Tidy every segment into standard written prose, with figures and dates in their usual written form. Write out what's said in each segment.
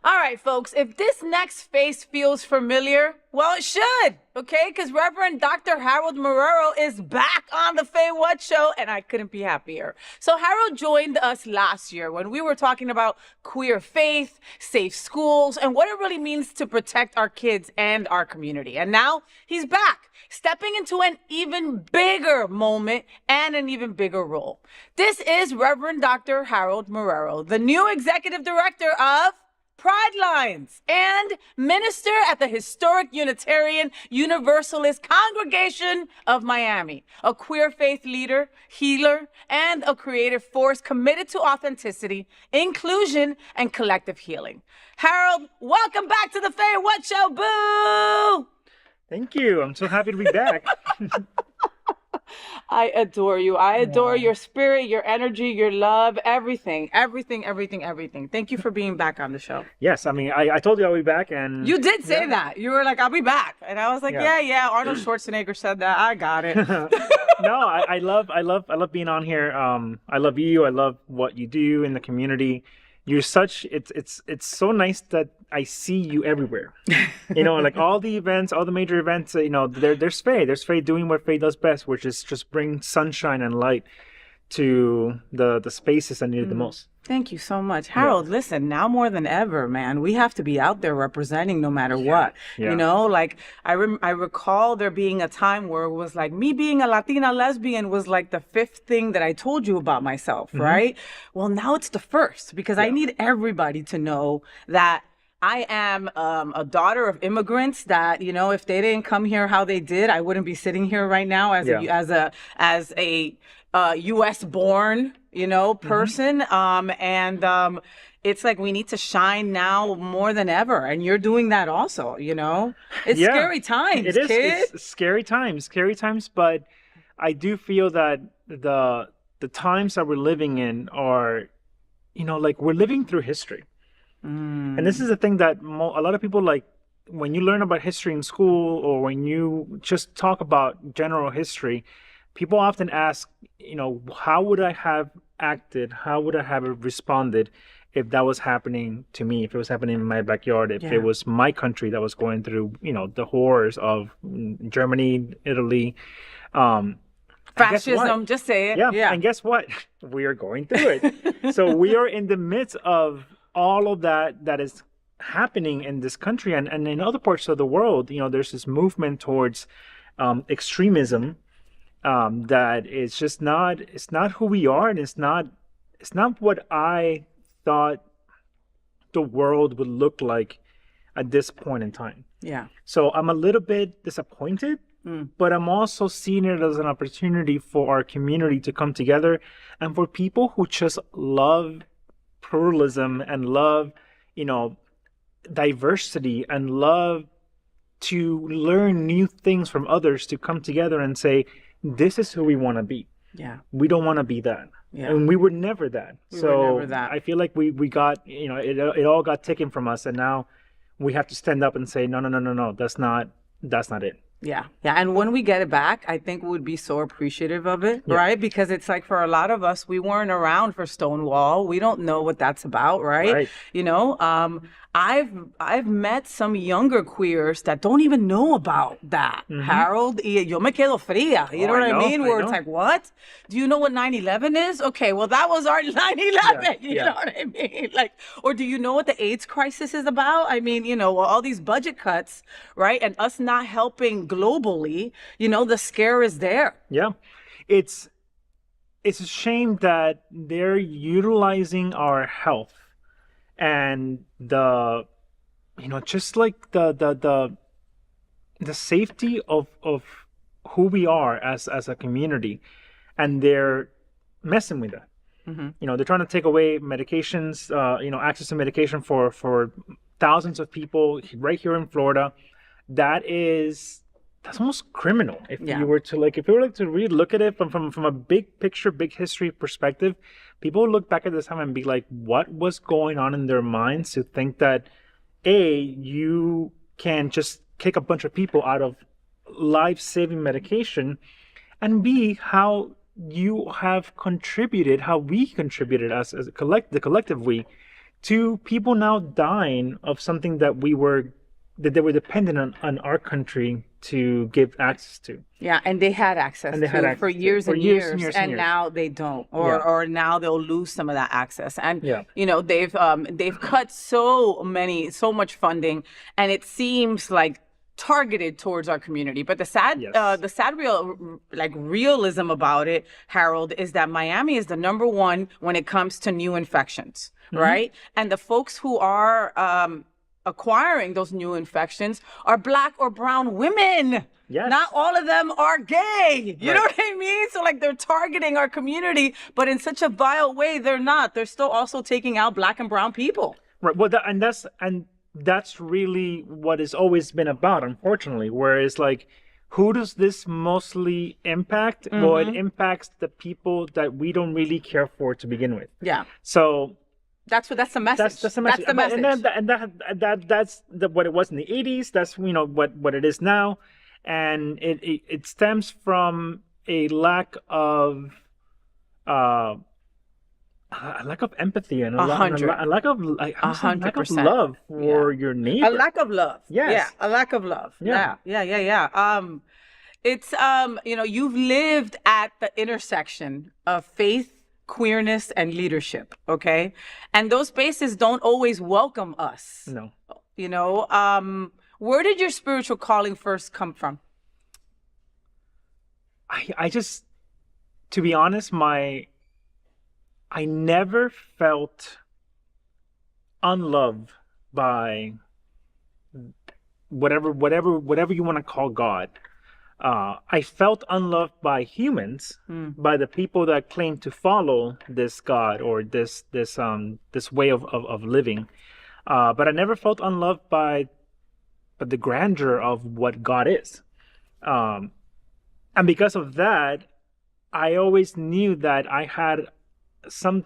All right, folks, if this next face feels familiar, well, it should, okay? Because Reverend Dr. Harold Marrero is back on the FayWhat show, and I couldn't be happier. So Harold joined us last year when we were talking about queer faith, safe schools, and what it really means to protect our kids and our community. And now he's back, stepping into an even bigger moment and an even bigger role. This is Reverend Dr. Harold Marrero, the new executive director of Pride Lines and minister at the historic Unitarian Universalist Congregation of Miami, a queer faith leader, healer, and a creative force committed to authenticity, inclusion, and collective healing. Harold, welcome back to the FayWhat show, boo! Thank you. I'm so happy to be back. I adore you. I adore your spirit, your energy, your love, everything. Thank you for being back on the show. Yes, I mean, I told you I'll be back, and you did say that. You were like, "I'll be back," and I was like, "Yeah." Arnold Schwarzenegger said that. I got it. No, I love being on here. I love you. I love what you do in the community. You're such. It's so nice that I see you everywhere. You know, like all the events, all the major events. You know, there's Faye. There's Faye doing what Faye does best, which is just bring sunshine and light to the spaces that need it the most. Thank you so much. Harold, listen, now more than ever, man, we have to be out there representing no matter what. Yeah. You know, like I recall there being a time where it was like me being a Latina lesbian was like the fifth thing that I told you about myself, right? Well, now it's the first because I need everybody to know that I am a daughter of immigrants that, you know, if they didn't come here how they did, I wouldn't be sitting here right now as a U.S. born, you know, person. It's like we need to shine now more than ever. And you're doing that also, you know. It's scary times, it is, kid. It's scary times, but I do feel that the times that we're living in are, you know, like we're living through history. And this is the thing that a lot of people, like, when you learn about history in school or when you just talk about general history, people often ask, you know, how would I have acted? How would I have responded if that was happening to me, if it was happening in my backyard, if it was my country that was going through, you know, the horrors of Germany, Italy, fascism, just say it. Yeah. And guess what? We are going through it. So we are in the midst of all of that is happening in this country and in other parts of the world. You know, there's this movement towards extremism that is just not, it's not who we are, and it's not what I thought the world would look like at this point in time. Yeah. So I'm a little bit disappointed, but I'm also seeing it as an opportunity for our community to come together and for people who just love pluralism and love, you know, diversity and love to learn new things from others to come together and say, this is who we want to be. Yeah. We don't want to be that. Yeah. And we were never that. I feel like we got, you know, it all got taken from us, and now we have to stand up and say, no, that's not it. Yeah. And when we get it back, I think we would be so appreciative of it, right? Because it's like for a lot of us, we weren't around for Stonewall. We don't know what that's about, right? You know, I've met some younger queers that don't even know about that. Harold, yo me quedo fría. You know what I mean? Where it's like, what? Do you know what 9/11 is? Okay, well, that was our 9/11. You know what I mean? Like, or do you know what the AIDS crisis is about? I mean, you know, all these budget cuts, right? And us not helping globally, you know, the scare is there. Yeah. It's a shame that they're utilizing our health and the, you know, just like the safety of who we are as a community, and they're messing with that. You know, they're trying to take away medications, you know, access to medication for thousands of people right here in Florida. That's almost criminal. If you were to really look at it from a big picture, big history perspective, people would look back at this time and be like, what was going on in their minds to think that, A, you can just kick a bunch of people out of life-saving medication, and B, how you have contributed, how we contributed as the collective we, to people now dying of something that they were dependent on our country to give access to. Yeah, and they had access for years and years, and now they don't, or now they'll lose some of that access. And they've cut so much funding, and it seems like targeted towards our community. But the sad realism about it, Harold, is that Miami is the number one when it comes to new infections, right? And the folks who are acquiring those new infections are Black or brown women. Yes. Not all of them are gay. You know what I mean? So like they're targeting our community, but in such a vile way, they're not. They're still also taking out Black and brown people. Right. Well, that's really what it's always been about, unfortunately. Whereas like, who does this mostly impact? Well, it impacts the people that we don't really care for to begin with. Yeah. So that's the message. That's the message. That's the message. And that's what it was in the 80s. That's what it is now, and it stems from a lack of empathy and a lack of love for your neighbor. A lack of love. Yes. Yeah, a lack of love. Yeah. It's you've lived at the intersection of faith, queerness, and leadership, okay? And those spaces don't always welcome us. No. Where did your spiritual calling first come from? I just, to be honest, I never felt unloved by whatever you want to call God. I felt unloved by humans, by the people that claim to follow this God or this way of living. But I never felt unloved by the grandeur of what God is. And because of that, I always knew that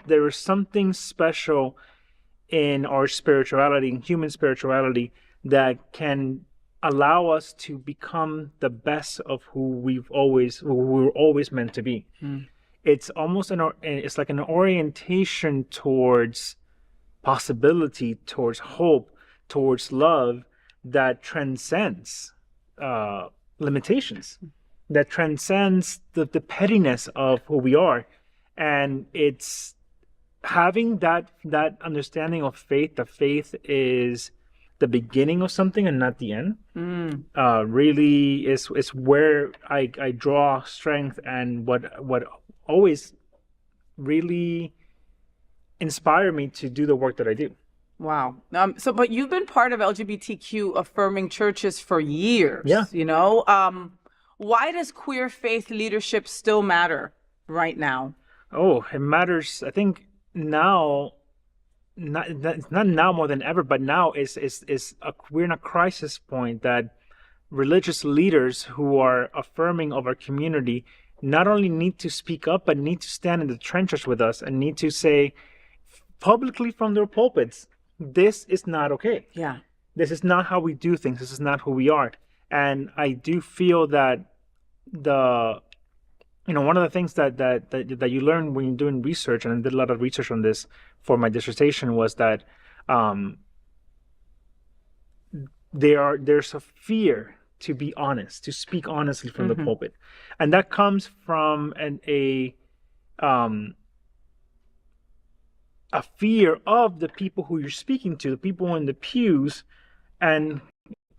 there was something special in our spirituality, in human spirituality, that can allow us to become the best of who we were always meant to be. It's almost it's like an orientation towards possibility, towards hope, towards love that transcends limitations, that transcends the pettiness of who we are. And it's having that understanding of faith, that faith is the beginning of something and not the end, really is where I draw strength, and what always really inspired me to do the work that I do. Wow. But you've been part of LGBTQ affirming churches for years. Yeah. Why does queer faith leadership still matter right now? Oh, it matters. I think now, not now more than ever, but now we're in a crisis point that religious leaders who are affirming of our community not only need to speak up, but need to stand in the trenches with us and need to say publicly from their pulpits, this is not okay. Yeah. This is not how we do things. This is not who we are. And I do feel that one of the things that you learn when you're doing research, and I did a lot of research on this for my dissertation, was that there's a fear to be honest, to speak honestly from the pulpit, and that comes from a fear of the people who you're speaking to, the people in the pews, and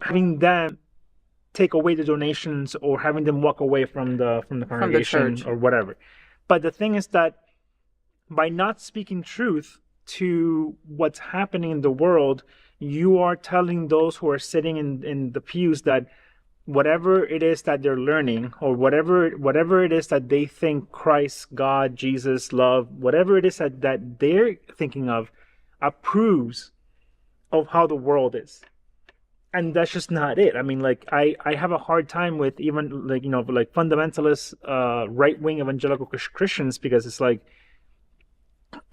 having them take away the donations or having them walk away from the congregation or whatever. But the thing is that by not speaking truth to what's happening in the world, you are telling those who are sitting in the pews that whatever it is that they're learning, or whatever it is that they think Christ, God, Jesus, love, whatever it is that they're thinking of, approves of how the world is. And that's just not it. I mean, like, I have a hard time with even fundamentalist right-wing evangelical Christians, because it's like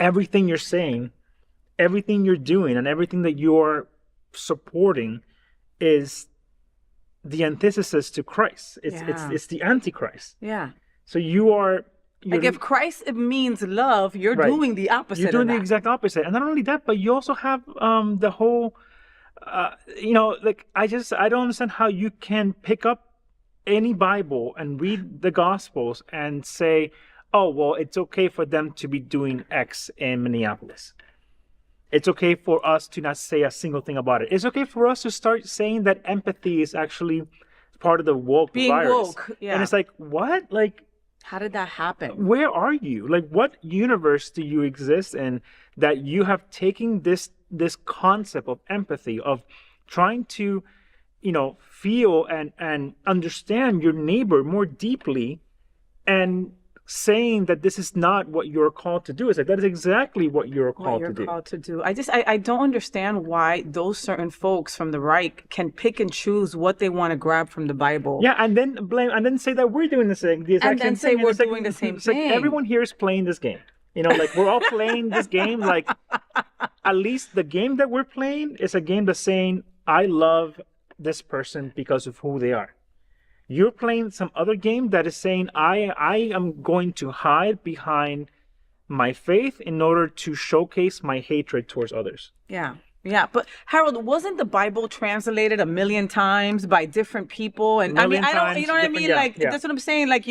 everything you're saying, everything you're doing, and everything that you're supporting is the antithesis to Christ. It's the Antichrist. Yeah. So you are like if Christ means love, you're Right. doing the opposite. You're doing of the that. exact opposite. And not only that, but you also have the whole, like I don't understand how you can pick up any Bible and read the Gospels and say, oh, well, it's okay for them to be doing X in Minneapolis. It's okay for us to not say a single thing about it. It's okay for us to start saying that empathy is actually part of the woke Being virus. woke, yeah. And it's like, what? Like, how did that happen? where are you? Like, what universe do you exist in that you have taken this concept of empathy, of trying to, feel and understand your neighbor more deeply, and saying that this is not what you're called to do? It's like, that is exactly what you're called to do. I don't understand why those certain folks from the right can pick and choose what they want to grab from the Bible. Yeah, and then blame, and then say that we're doing the exact same thing. And then say we're doing the same thing. Like everyone here is playing this game. Like we're all playing this game. Like, at least the game that we're playing is a game that's saying, I love this person because of who they are. You're playing some other game that is saying, I am going to hide behind my faith in order to showcase my hatred towards others. Yeah. Yeah. But Harold, wasn't the Bible translated 1,000,000 times by different people? And I mean, I don't, you know what I mean? Like, that's what I'm saying. Like,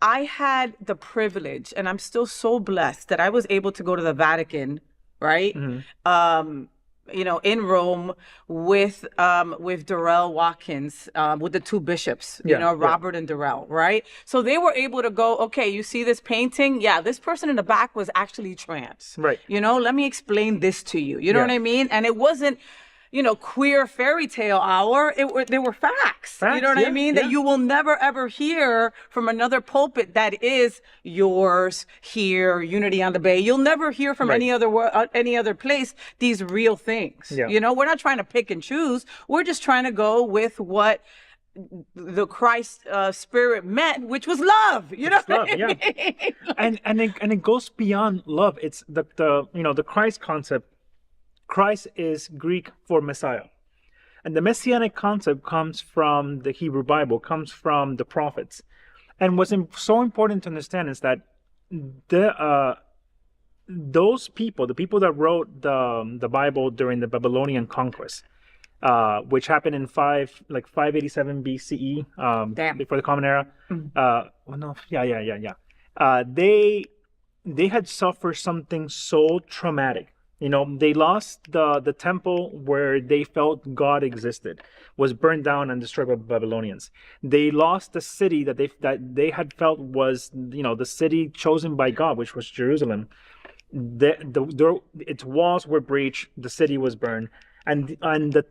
I had the privilege, and I'm still so blessed that I was able to go to the Vatican, right? Mm-hmm. In Rome with Darrell Watkins, with the two bishops, Robert and Darrell, right? So they were able to go, okay, you see this painting? Yeah, this person in the back was actually trans. Right. Let me explain this to you. You know what I mean? And it wasn't, queer fairy tale hour. They were facts. You know what I mean? That you will never ever hear from another pulpit that is yours here, Unity on the Bay. You'll never hear from any other place these real things. Yeah. We're not trying to pick and choose. We're just trying to go with what the Christ spirit meant, which was love. Love, yeah. and it goes beyond love. It's the Christ concept. Christ is Greek for Messiah. And the messianic concept comes from the Hebrew Bible, comes from the prophets. And what's so important to understand is that those people, the people that wrote the Bible during the Babylonian conquest, which happened in 587 BCE, before the Common Era. They had suffered something so traumatic. They lost the temple where they felt God existed, was burned down and destroyed by Babylonians. They lost the city that they had felt was, the city chosen by God, which was Jerusalem. Its walls were breached, the city was burned, and the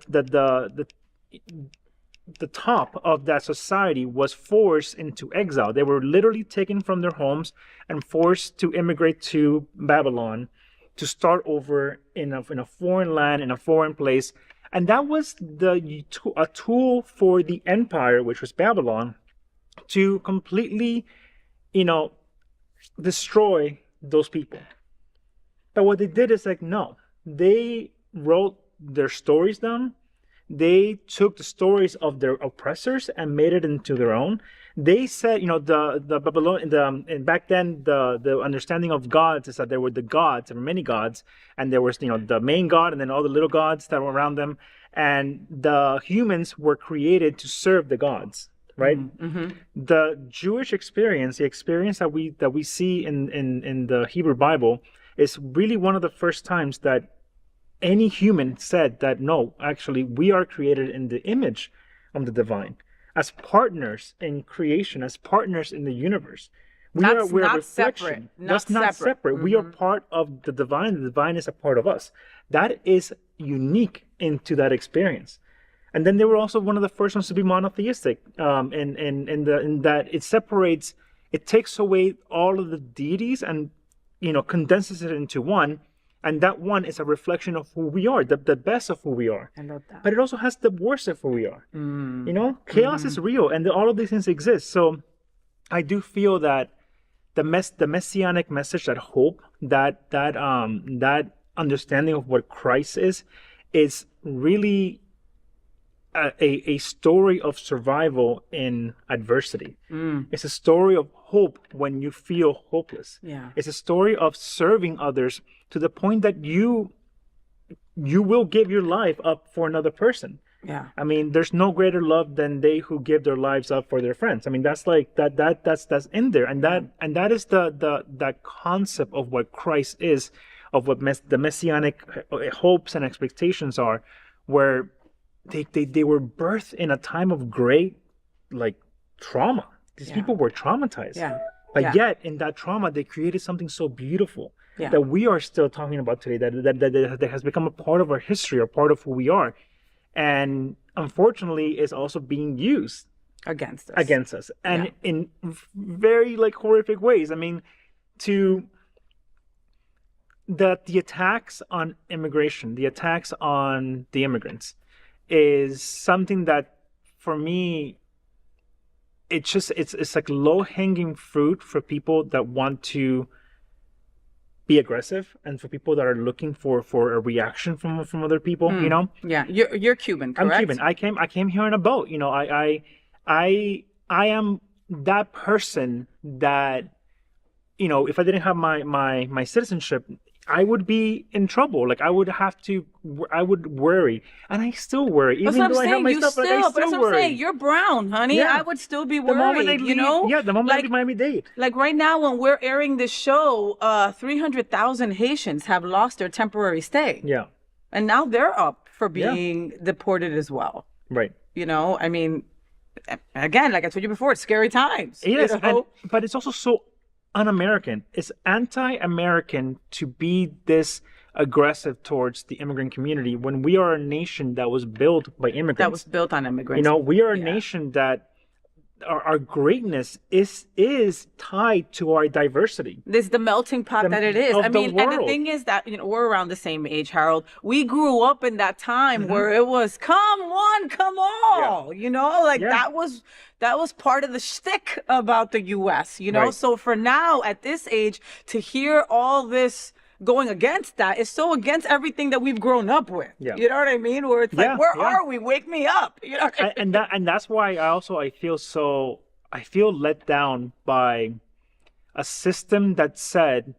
top of that society was forced into exile. They were literally taken from their homes and forced to immigrate to Babylon, to start over in a foreign land, in a foreign place. And that was a tool for the empire, which was Babylon, to completely, destroy those people. But what they did is no. They wrote their stories down. They took the stories of their oppressors and made it into their own. They said, the Babylon, and back then the understanding of gods is that there were the gods, there were many gods, and there was the main god, and then all the little gods that were around them, and the humans were created to serve the gods, right? Mm-hmm. The Jewish experience, the experience that we see in the Hebrew Bible, is really one of the first times that any human said that no, actually, we are created in the image of the divine, as partners in creation, as partners in the universe. We're a reflection. That's not separate. Mm-hmm. We are part of the divine. The divine is a part of us. That is unique into that experience. And then they were also one of the first ones to be monotheistic, in that it separates, it takes away all of the deities and condenses it into one. And that one is a reflection of who we are, the best of who we are. I love that. But it also has the worst of who we are. Chaos is real, and all of these things exist. So I do feel that the messianic message, that hope, that understanding of what Christ is really a story of survival in adversity. It's a story of hope when you feel hopeless. Yeah. It's a story of serving others to the point that you will give your life up for another person. Yeah. I mean, there's no greater love than they who give their lives up for their friends. I mean, that's like that's in there, and that is the concept of what Christ is, of what the messianic hopes and expectations are, where they were birthed in a time of great like trauma. These people were traumatized. Yeah. But yet in that trauma they created something so beautiful Yeah. that we are still talking about today, that has become a part of our history, or part of who we are. And unfortunately is also being used Against us. And in very like horrific ways. I mean, the attacks on immigration, the attacks on the immigrants, is something that for me, it's like low-hanging fruit for people that want to be aggressive, and for people that are looking for a reaction from other people. You know. Yeah, you're Cuban, correct? I'm Cuban. I came here on a boat. You know, I am that person that, you know, if I didn't have my citizenship, I would be in trouble. Like I would worry, and I still worry. That's Even what I'm though I have saying. my You stuff, still, like, I but still that's what I'm worry. saying. You're brown, honey. Yeah. I would still be The moment worried. I leave, you know, the moment I leave Miami-Dade. Like right now, when we're airing this show, 300,000 Haitians have lost their temporary stay. Yeah. And now they're up for being deported as well. Right. You know, I mean, again, like I told you before, it's scary times. Yes, you know? but it's also so un-American. It's anti-American to be this aggressive towards the immigrant community when we are a nation that was built by immigrants. That was built on immigrants. You know, we are a nation that our greatness is tied to our diversity. This is the melting pot that it is. I mean, and the thing is that, you know, we're around the same age, Harold. We grew up in that time where it was come one, come all. You know, like that was part of the shtick about the U.S. You know, Right. So for now at this age to hear all this going against that is so against everything that we've grown up with. Yeah. You know what I mean? Where it's like, where are we? Wake me up. You know what I mean? And that's why I feel let down by a system that said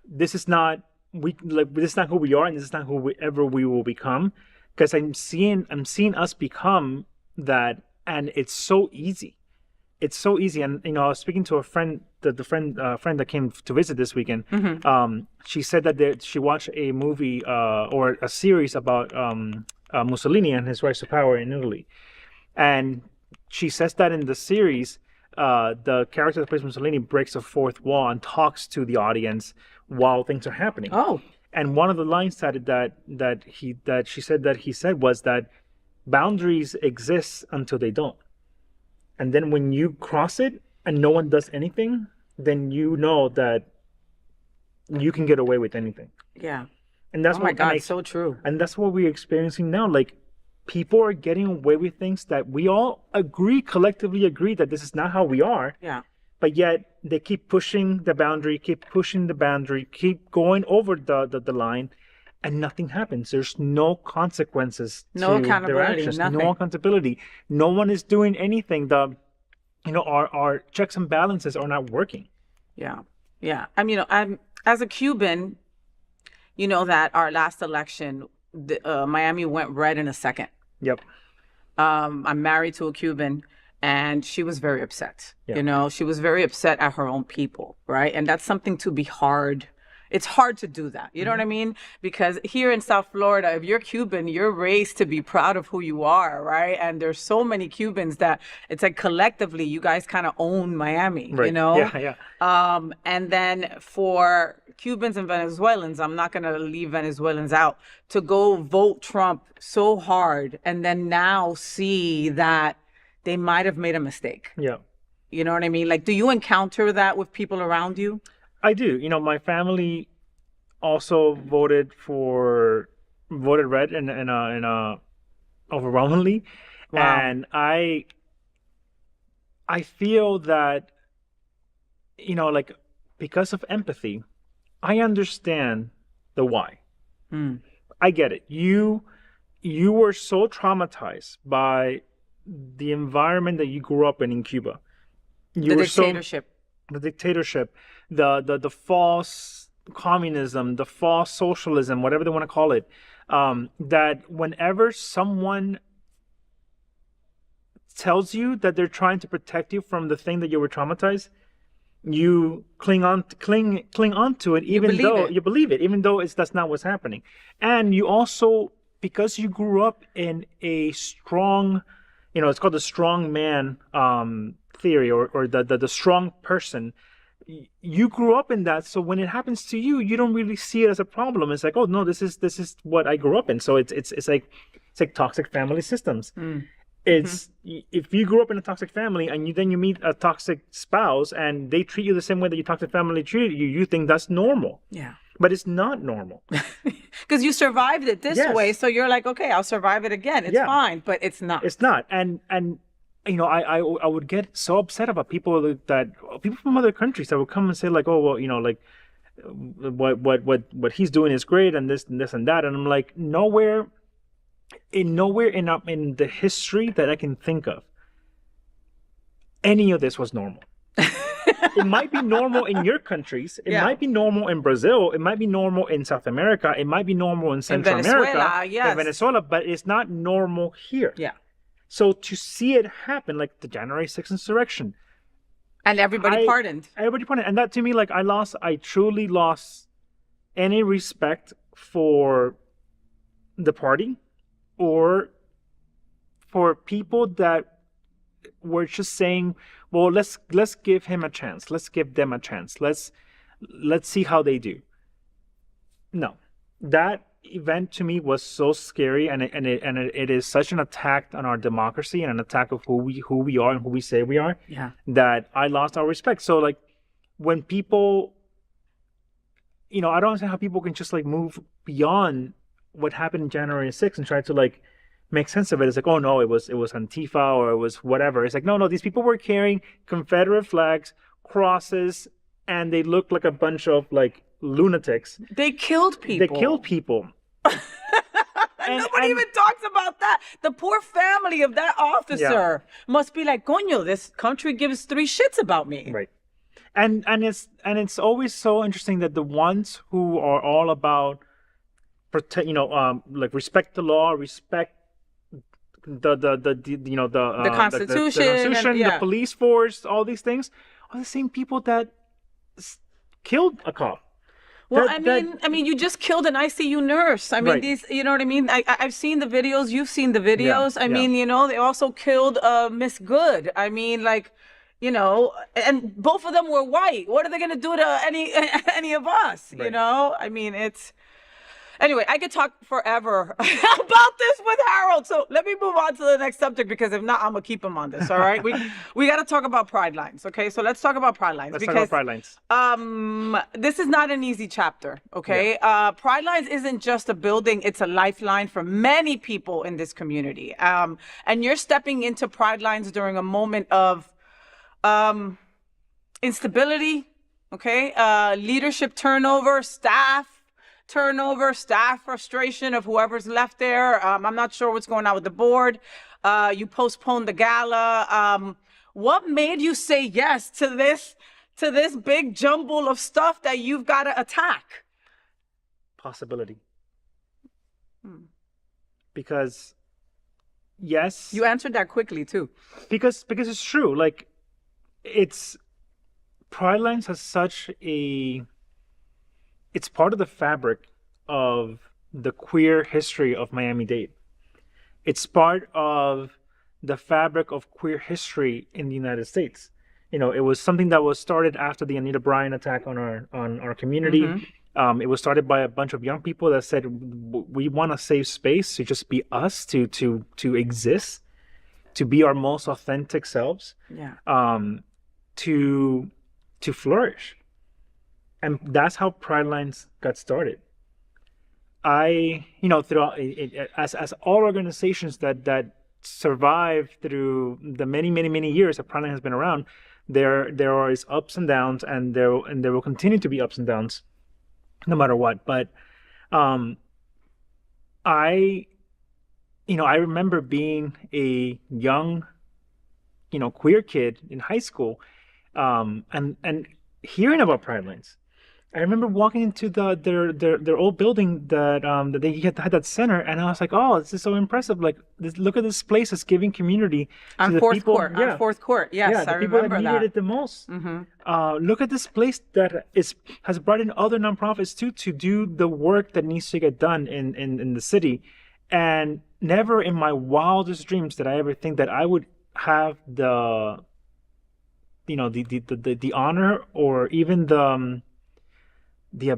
this is not who we are, and this is not whoever we will become. Because I'm seeing us become that, and it's so easy. It's so easy. And you know, I was speaking to a friend, friend that came to visit this weekend. She said that she watched a movie or a series about Mussolini and his rise to power in Italy, and she says that in the series, the character that plays Mussolini breaks a fourth wall and talks to the audience while things are happening. Oh. And one of the lines that she said was that boundaries exist until they don't. And then when you cross it and no one does anything, then you know that you can get away with anything. Yeah. And that's my God, so true. And that's what we're experiencing now. Like, people are getting away with things that we all collectively agree that this is not how we are. Yeah. But yet they keep pushing the boundary, keep going over the line, and nothing happens. There's no consequences to their actions. Nothing. No accountability. No one is doing anything. Our checks and balances are not working. Yeah. Yeah. I mean, I'm as a Cuban, you know that our last election, Miami went red in a second. Yep. I'm married to a Cuban, and she was very upset. Yeah. You know, she was very upset at her own people, right? And that's something to be hard. It's hard to do that. You know what I mean? Because here in South Florida, if you're Cuban, you're raised to be proud of who you are, right? And there's so many Cubans that it's like collectively, you guys kind of own Miami, Right. you know? Yeah. And then for Cubans and Venezuelans, I'm not going to leave Venezuelans out, to go vote Trump so hard and then now see that they might have made a mistake. Yeah. You know what I mean? Like, do you encounter that with people around you? I do. You know, my family also voted red and overwhelmingly. Wow. And I feel that, you know, like, because of empathy, I understand the why. I get it. You you were so traumatized by the environment that you grew up in Cuba. You The were dictatorship. the dictatorship, the false communism, the false socialism, whatever they want to call it, that whenever someone tells you that they're trying to protect you from the thing that you were traumatized, you cling on to it, even though you believe it, even though that's not what's happening. And you also, because you grew up in a strong, it's called the strong man theory, or the strong person. You grew up in that, so when it happens to you, you don't really see it as a problem. It's like, oh no, this is what I grew up in. So it's like toxic family systems. It's if you grew up in a toxic family and then you meet a toxic spouse and they treat you the same way that your toxic family treated you, you think that's normal. Yeah. But it's not normal. Because you survived it this way, so you're like, okay, I'll survive it again. It's fine, but it's not. It's not. And I would get so upset about people from other countries that would come and say like, oh well, like what he's doing is great and this and that, and I'm like, nowhere in the history that I can think of, any of this was normal. It might be normal in your countries. It might be normal in Brazil. It might be normal in South America. It might be normal in Central America, in Venezuela, but it's not normal here. Yeah. So to see it happen, like the January 6th insurrection, and everybody pardoned. And that to me, like I truly lost any respect for the party, or for people that were just saying, well, let's give him a chance. Let's give them a chance. Let's see how they do. No, that event to me was so scary, and it is such an attack on our democracy and an attack of who we are and who we say we are. Yeah. That I lost our respect. So like when people, I don't understand how people can just like move beyond what happened in January 6th and try to like make sense of it. It's like, oh no, it was Antifa or it was whatever. It's like, no, these people were carrying Confederate flags, crosses, and they looked like a bunch of like lunatics. They killed people. And nobody even talks about that. The poor family of that officer must be like, coño, this country gives three shits about me. Right. And it's always so interesting that the ones who are all about protect, like respect the law, respect the Constitution, the police force, all these things, are the same people that killed a cop. Well, I mean, you just killed an ICU nurse. I mean, these, you know what I mean? I've seen the videos. You've seen the videos. I mean, they also killed Miss Good. I mean, like, and both of them were white. What are they going to do to any of us? Right. I mean, Anyway, I could talk forever about this with Harold. So let me move on to the next subject, because if not, I'm gonna keep him on this. All right, we got to talk about Pride Lines. Okay, so let's talk about Pride Lines. Let's talk about Pride Lines. This is not an easy chapter. Okay, Pride Lines isn't just a building; it's a lifeline for many people in this community. And you're stepping into Pride Lines during a moment of instability. Okay, leadership turnover, staff frustration of whoever's left there. I'm not sure what's going on with the board. You postponed the gala. What made you say yes to this big jumble of stuff that you've got to attack? Possibility. Because yes. You answered that quickly too. Because it's true. Like, Pride Lines has such a, it's part of the fabric of the queer history of Miami-Dade. It's part of the fabric of queer history in the United States. It was something that was started after the Anita Bryant attack on our community. Mm-hmm. It was started by a bunch of young people that said, we want a safe space to just be us, to exist, to be our most authentic selves, to flourish. And that's how Pride Lines got started. Throughout as all organizations that survive through the many years that Pride Line has been around, there are ups and downs, and there will continue to be ups and downs, no matter what. But I I remember being a young, queer kid in high school, and hearing about Pride Lines. I remember walking into their old building that they had that center, and I was like, "Oh, this is so impressive! Like, look at this place that's giving community to the people." On Fourth Court, yes, yeah, the I people that remember needed that. it the most. Look at this place that has brought in other nonprofits too to do the work that needs to get done in the city, and never in my wildest dreams did I ever think that I would have the honor or even the I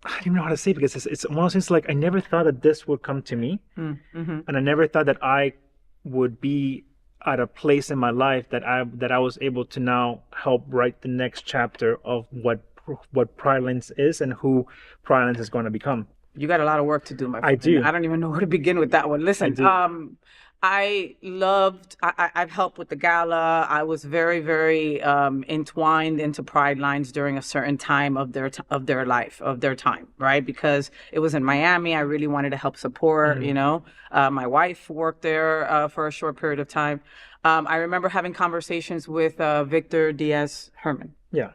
don't even know how to say it, because it's one of those things like I never thought that this would come to me, and I never thought that I would be at a place in my life that I was able to now help write the next chapter of what Pride Lines is and who Pride Lines is going to become. You got a lot of work to do, my friend. I do. I don't even know where to begin with that one. Listen, I've helped with the gala. I was very, very entwined into Pride Lines during a certain time of their life, of their time, right? Because it was in Miami. I really wanted to help support, my wife worked there for a short period of time. I remember having conversations with Victor Diaz Herman. Yeah.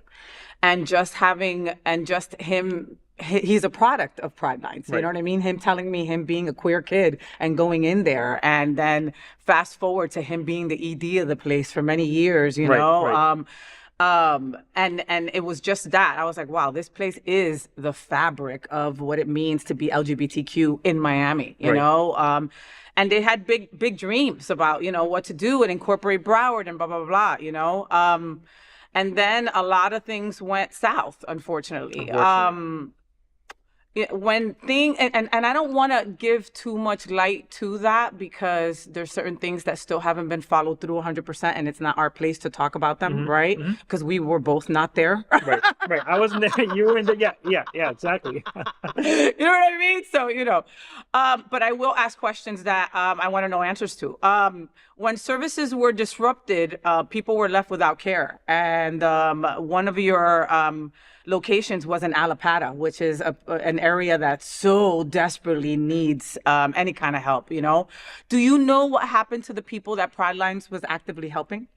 And just him, he's a product of Pride Lines. You know what I mean? Him telling me him being a queer kid and going in there, and then fast forward to him being the ED of the place for many years, you know? Right. And it was just that. I was like, wow, this place is the fabric of what it means to be LGBTQ in Miami, you know? And they had big dreams about, what to do and incorporate Broward and blah, blah, blah, and then a lot of things went south, unfortunately. And I don't want to give too much light to that, because there's certain things that still haven't been followed through 100%, and it's not our place to talk about them, right? Because we were both not there. right. I wasn't there. You were in there. Yeah, exactly. You know what I mean? So, but I will ask questions that I want to know answers to. When services were disrupted, people were left without care. And one of your locations was in Alapata, which is an area that so desperately needs any kind of help, Do you know what happened to the people that Pride Lines was actively helping?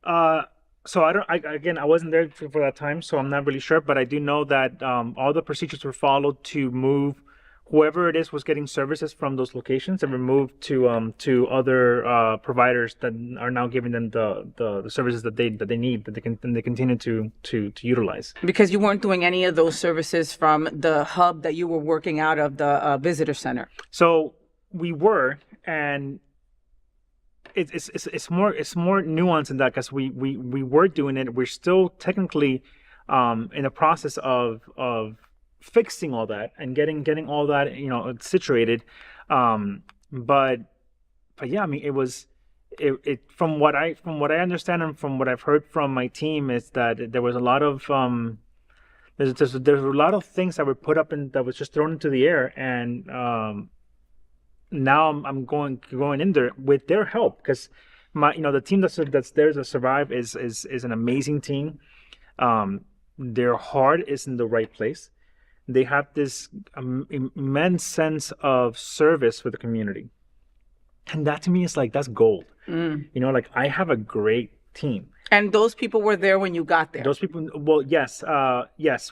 So I wasn't there for that time, so I'm not really sure, but I do know that all the procedures were followed to move whoever it is was getting services from those locations and removed to other providers that are now giving them the services that they need, that they continue to utilize. Because you weren't doing any of those services from the hub that you were working out of, the visitor center. So we were, and it's more nuanced than that, because we were doing it. We're still technically in the process of fixing all that and getting all that situated, but yeah, I mean, it from what I understand and from what I've heard from my team is that there was a lot of there's a lot of things that were put up and that was just thrown into the air, and now I'm going in there with their help, because the team that's there to survive is an amazing team. Their heart is in the right place. They have this immense sense of service for the community, and that to me is like, that's gold. Like, I have a great team. And those people were there when you got there? Those people, well, yes.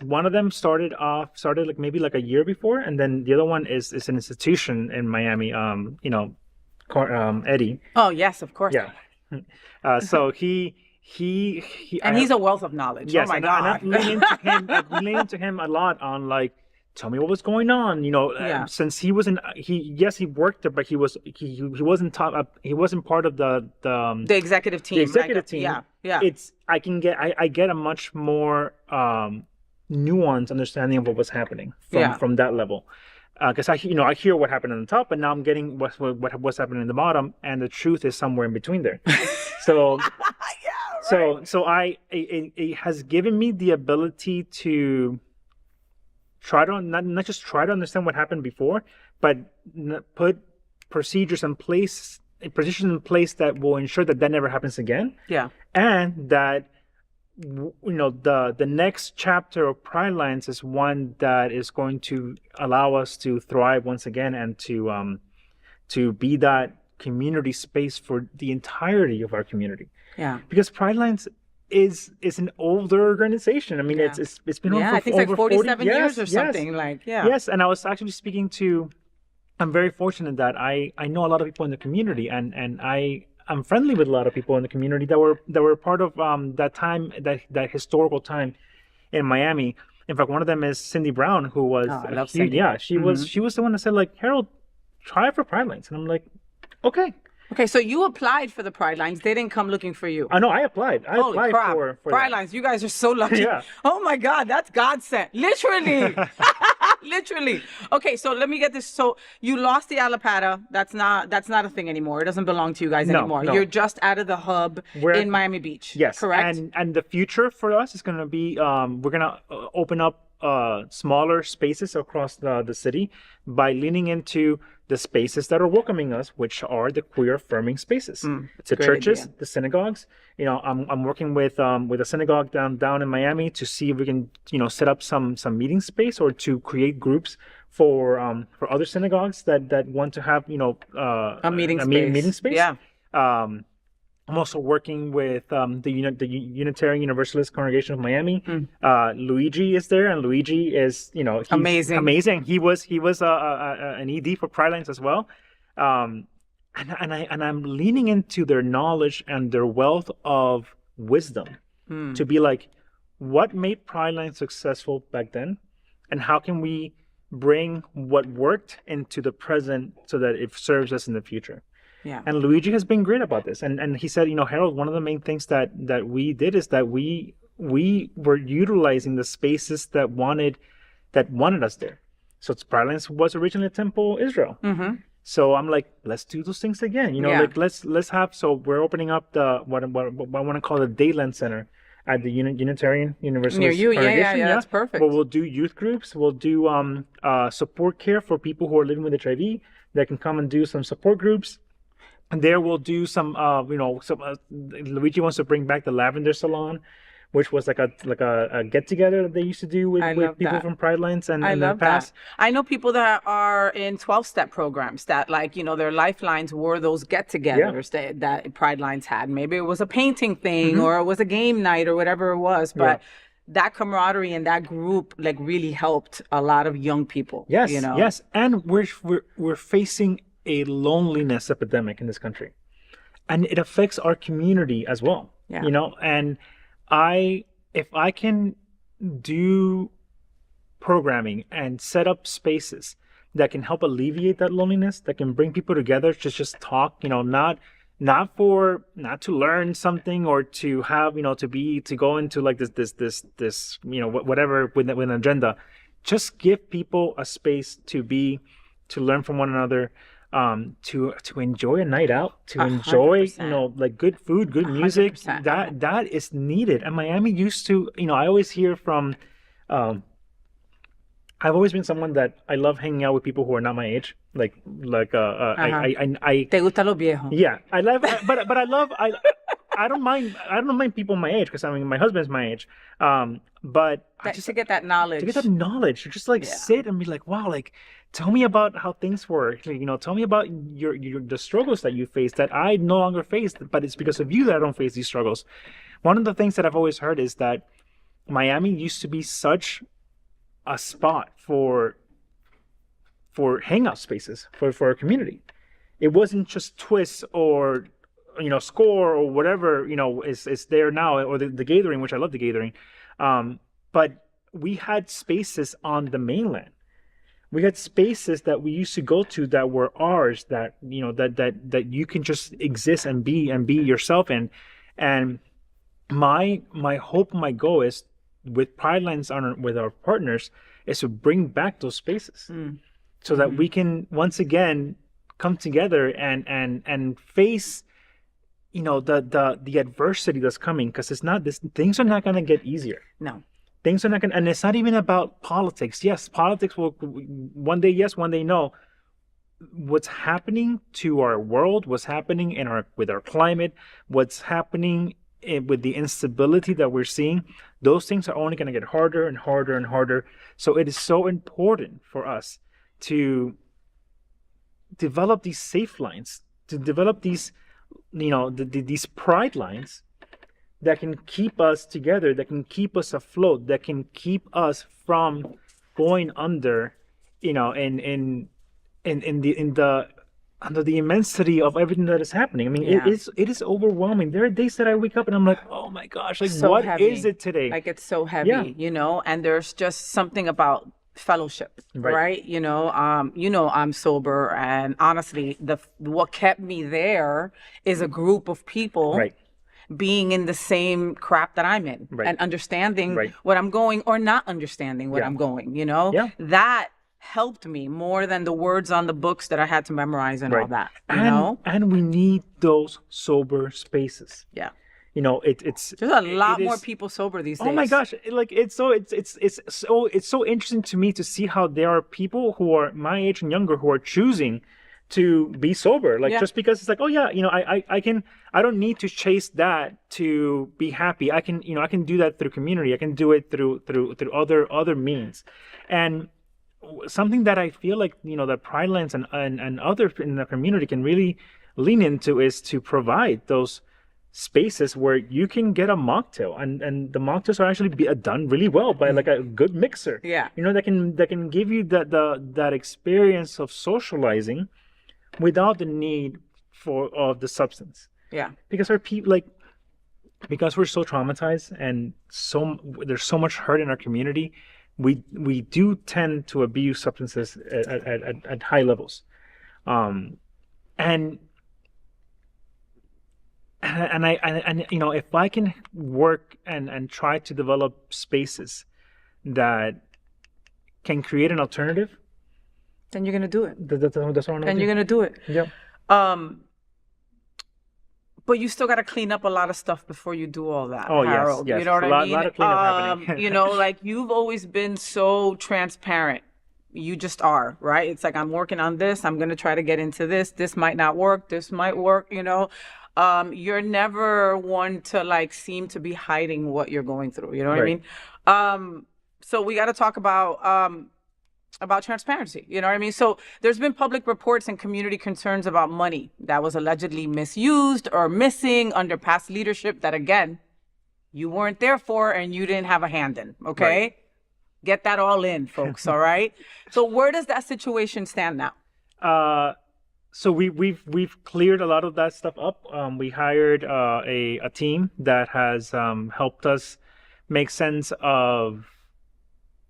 One of them started like maybe like a year before, and then the other one is an institution in Miami. Eddie. Oh yes, of course. Yeah. So he and he's a wealth of knowledge. Yes, oh my God. And I've leaned into him a lot on, like, tell me what was going on. Since he wasn't, he worked there, but he wasn't he wasn't part of the executive team. The executive team. Yeah. I get a much more nuanced understanding of what was happening from that level. Because I hear what happened on the top, and now I'm getting what's happening in the bottom, and the truth is somewhere in between there. So. Right. So it has given me the ability to try to not just try to understand what happened before, but put procedures in place that will ensure that never happens again. Yeah. And that the next chapter of Pride Lines is one that is going to allow us to thrive once again and to be that community space for the entirety of our community. Yeah. Because Pride Lines is an older organization. I mean, Yeah. it's been on for I think it's over like 47 40 years or yes, something. Like, yeah. Yes, and I was actually speaking to. I'm very fortunate that I know a lot of people in the community, and I'm friendly with a lot of people in the community that were part of that time, that historical time in Miami. In fact, one of them is Cindy Brown, who was Oh, I love Cindy. yeah, she was the one that said, like, Harold, try for Pride Lines, and I'm like, okay. Okay, so you applied for the Pride Lines. They didn't come looking for you. I know, I applied. Holy applied crap. for Pride that. Lines, you guys are so lucky. Yeah. Oh my God, that's God sent. Literally. Literally. Okay, so let me get this. So you lost the Alapata. That's not a thing anymore. It doesn't belong to you guys anymore. No. You're just out of the hub in Miami Beach. Yes. Correct? And the future for us is going to be we're going to open up smaller spaces across the city by leaning into the spaces that are welcoming us, which are the queer affirming spaces. The churches, the synagogues. I'm working with a synagogue down in Miami to see if we can set up some meeting space, or to create groups for other synagogues that want to have a meeting space. Yeah. I'm also working with the Unitarian Universalist Congregation of Miami. Luigi is there, and Luigi is he's amazing. He was an ED for Pride Lines as well, and I'm leaning into their knowledge and their wealth of wisdom to be like, what made Pride Lines successful back then, and how can we bring what worked into the present so that it serves us in the future. Yeah. And Luigi has been great about this. And he said, Harold, one of the main things that we did is that we were utilizing the spaces that wanted us there. So Pride Lines was originally a Temple Israel. Mm-hmm. So I'm like, let's do those things again. Like let's have. So we're opening up the what I want to call the Dayland Center at the Unitarian Universalist near you. Congregation. Yeah, that's perfect. Well, we'll do youth groups. We'll do support care for people who are living with HIV that can come and do some support groups. And there we'll do some, Luigi wants to bring back the Lavender Salon, which was like a get together that they used to do with people from Pride Lines and in the past. I know people that are in 12-step programs that, like, their lifelines were those get-togethers that Pride Lines had. Maybe it was a painting thing or it was a game night or whatever it was, but that camaraderie and that group like really helped a lot of young people. Yes, yes, and we're facing a loneliness epidemic in this country, and it affects our community as well. And if I can do programming and set up spaces that can help alleviate that loneliness, that can bring people together to just talk, not to learn something or to have, to go into like this, whatever with an agenda, just give people a space to learn from one another, to enjoy a night out, to enjoy 100%. Like good food, good music. 100%. That is needed. And Miami used to, I always hear from I've always been someone that I love hanging out with people who are not my age. I Te gusta lo viejo. Yeah, I love, but I don't mind people my age, because my husband's my age. But to get that knowledge. To get that knowledge, to just sit and be like, wow, like, tell me about how things work. Tell me about the struggles that you face that I no longer face, but it's because of you that I don't face these struggles. One of the things that I've always heard is that Miami used to be such a spot for hangout spaces for our community. It wasn't just Twist or Score or whatever is there now, or the Gathering, which I love the Gathering. But we had spaces on the mainland. We had spaces that we used to go to that were ours, that that you can just exist and be yourself in. And my hope, my goal is, with Pride Lines with our partners, is to bring back those spaces, so that we can once again come together and face the adversity that's coming, because things are not going to get easier. No. Things are not going to, and it's not even about politics. Yes, politics will one day yes, one day no. What's happening to our world, what's happening with our climate, what's happening with the instability that we're seeing, those things are only going to get harder and harder and harder. So it is so important for us to develop these safe lines, to develop these, these pride lines that can keep us together, that can keep us afloat, that can keep us from going under, under the immensity of everything that is happening. I mean, it is overwhelming. There are days that I wake up and I'm like, oh my gosh, like so what heavy. is it today? Like it's so heavy, and there's just something about fellowship, right? I'm sober, and honestly, what kept me there is a group of people being in the same crap that I'm in and understanding what I'm going or not understanding what I'm going, that helped me more than the words on the books that I had to memorize and all that, And we need those sober spaces. Yeah. It's there's a lot more people sober these days. Oh my gosh, like it's so interesting to me to see how there are people who are my age and younger who are choosing to be sober, like just because it's like, oh yeah, I don't need to chase that to be happy. I can do that through community. I can do it through other means. And something that I feel like that Pride Lines and others in the community can really lean into is to provide those spaces where you can get a mocktail, and the mocktails are actually done really well by like a good mixer. That can give you that experience of socializing without the need of the substance. Because our people, because we're so traumatized and there's so much hurt in our community, we do tend to abuse substances at high levels, and if I can work and try to develop spaces that can create an alternative, then you're gonna do it. That's what I'm then you're gonna do it. Yeah. But you still got to clean up a lot of stuff before you do all that, oh, Harold. Yes. You know what I mean? A lot of cleanup happening. Like you've always been so transparent. You just are, right? It's like, I'm working on this. I'm going to try to get into this. This might not work. This might work, You're never one to seem to be hiding what you're going through. You know what I mean? So we got to talk about transparency. You know what I mean? So there's been public reports and community concerns about money that was allegedly misused or missing under past leadership that, again, you weren't there for and you didn't have a hand in. Okay. Get that all in, folks. All right. So where does that situation stand now? So we've cleared a lot of that stuff up. We hired a team that has helped us make sense of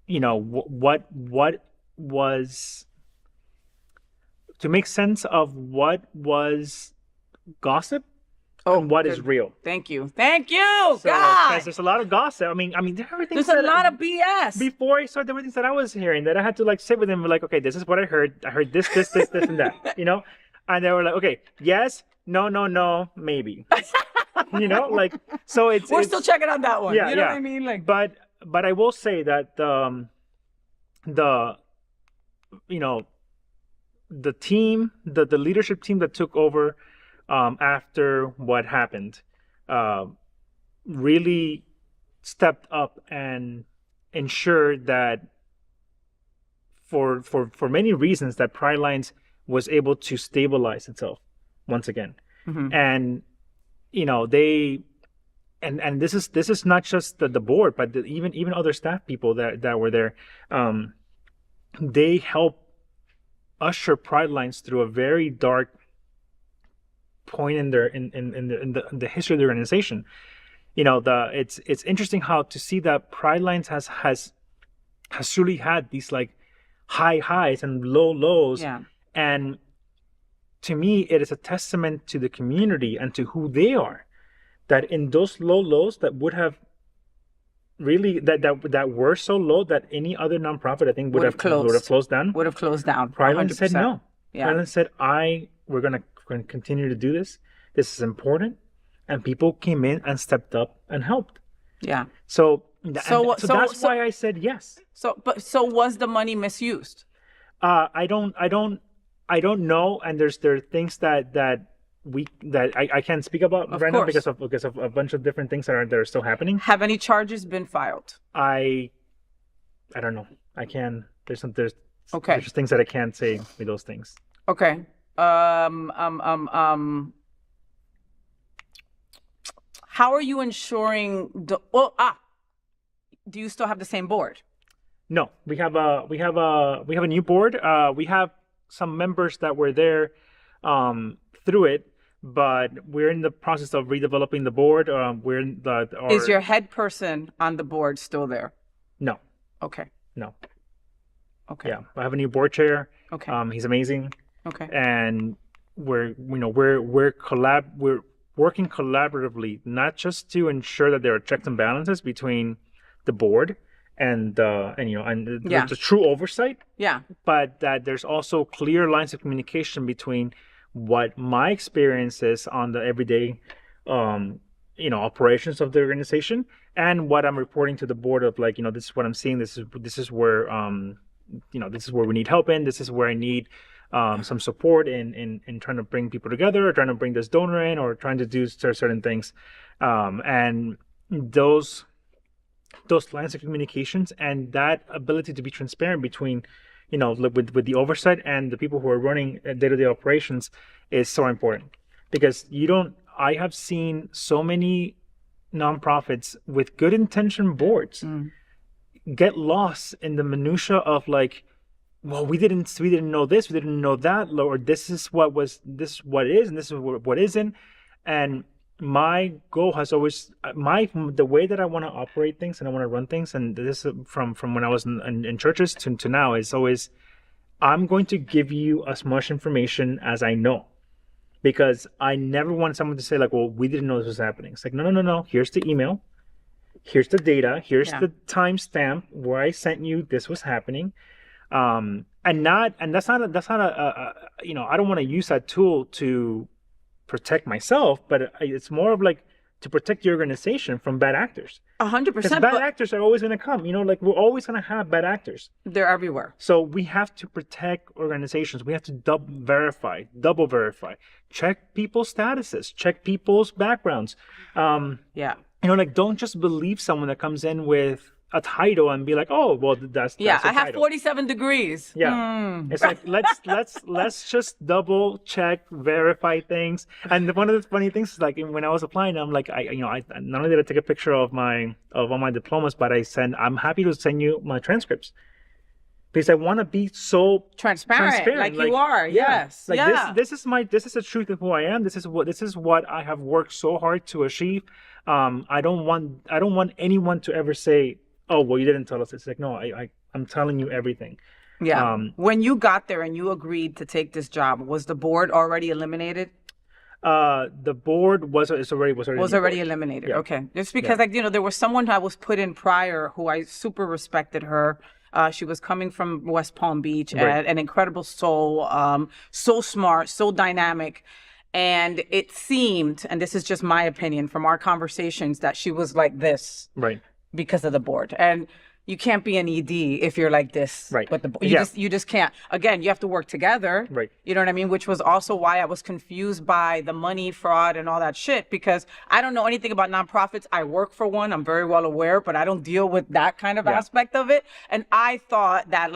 what was to make sense of what was gossip and what is real. Thank you. So, God, there's a lot of gossip. I mean, there's a lot of BS. Before I started, there were things that I was hearing that I had to sit with them, okay, this is what I heard. I heard this, and that, and they were like, okay, yes, no, maybe, so we're still checking on that one. Yeah, you know what I mean? But I will say that the team, the leadership team that took over after what happened, really stepped up and ensured that for many reasons that Pride Lines was able to stabilize itself once again. And they and this is not just the board, but even other staff people that were there. They helped usher Pride Lines through a very dark point in the history of the organization. It's interesting how to see that Pride Lines has truly had these high highs and low lows. And to me, it is a testament to the community and to who they are, that in those low lows that would have really that were so low that any other nonprofit I think would have closed down. Would have closed down. Pride Lines said no. Pride Lines said, we're gonna continue to do this. This is important, and people came in and stepped up and helped. Yeah. So that's why I said yes. So was the money misused? I don't know, and there are things that I can't speak about Of right now course. because of a bunch of different things that are still happening. Have any charges been filed? I don't know. I can. There's Okay. just things that I can't say with those things. Okay. How are you ensuring do you still have the same board? No, we have a new board. We have some members that were there through it, but we're in the process of redeveloping the board. We're in Is your head person on the board still there? No. Okay. No. Okay. Yeah, I have a new board chair. Okay. He's amazing. Okay. And we're working collaboratively, not just to ensure that there are checks and balances between the board and the true oversight. Yeah. But that there's also clear lines of communication between what my experience is on the everyday operations of the organization and what I'm reporting to the board of this is what I'm seeing, this is where this is where we need help in, this is where I need some support in trying to bring people together, or trying to bring this donor in, or trying to do certain things, and those lines of communications and that ability to be transparent between with the oversight and the people who are running day-to-day operations is so important, because I have seen so many nonprofits with good intention boards get lost in the minutia of well, we didn't know this, we didn't know that, or this is what is, and this is what isn't. And my goal has always the way that I want to operate things and I want to run things, and this is from when I was in churches to now, is always, I'm going to give you as much information as I know, because I never want someone to say well, we didn't know this was happening. It's no, here's the email, here's the data, here's the timestamp where I sent you this was happening. And that's not a I don't want to use that tool to protect myself, but it's more of to protect the organization from bad actors. 100%. Because bad actors are always going to come. We're always going to have bad actors. They're everywhere. So we have to protect organizations. We have to double verify, check people's statuses, check people's backgrounds. Don't just believe someone that comes in with a title and be oh, well, that's I have title. 47 degrees. It's let's just double check, verify things. And one of the funny things is when I was applying, I'm I not only did I take a picture of all my diplomas, but I'm happy to send you my transcripts, because I want to be so transparent. You are. Yes. This is the truth of who I am. This is what I have worked so hard to achieve. I don't want anyone to ever say, oh, well, you didn't tell us. It's no, I'm telling you everything. Yeah. When you got there and you agreed to take this job, was the board already eliminated? The board was already eliminated. Yeah. Okay. Just because there was someone that was put in prior who I super respected her. She was coming from West Palm Beach, right. An incredible soul, so smart, so dynamic. And it seemed, and this is just my opinion from our conversations, that she was like this. Right. Because of the board. And you can't be an ED if you're like this. Right. But you just can't. Again, you have to work together. Right. You know what I mean? Which was also why I was confused by the money fraud and all that shit, because I don't know anything about nonprofits. I work for one. I'm very well aware, but I don't deal with that kind of aspect of it. And I thought that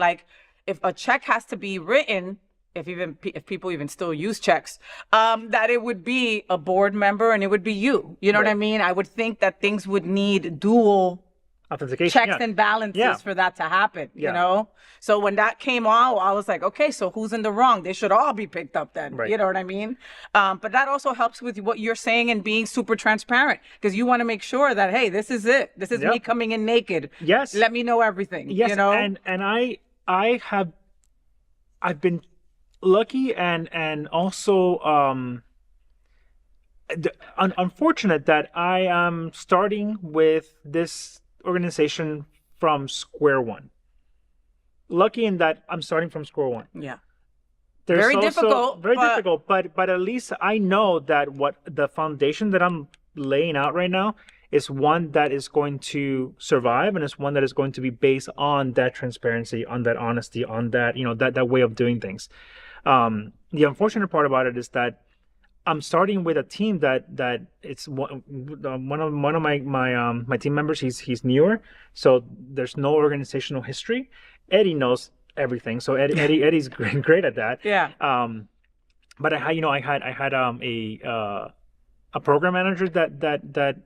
if a check has to be written, if people even still use checks, that it would be a board member and it would be you. You know what I mean? I would think that things would need dual authentication, checks and balances for that to happen, you know? So when that came out, I was like, okay, so who's in the wrong? They should all be picked up then. Right. You know what I mean? But that also helps with what you're saying and being super transparent, because you want to make sure that, hey, this is it. This is me coming in naked. Yes. Let me know everything. Yes. You know? And I've been lucky and also unfortunate that I am starting with this organization from square one. Lucky in that I'm starting from square one. Yeah. Very difficult, but at least I know that what the foundation that I'm laying out right now is one that is going to survive, and it's one that is going to be based on that transparency, on that honesty, on that that way of doing things. The unfortunate part about it is that I'm starting with a team that it's one of my team members. He's newer, so there's no organizational history. Eddie knows everything, so Eddie's great at that. Yeah. But I had a program manager that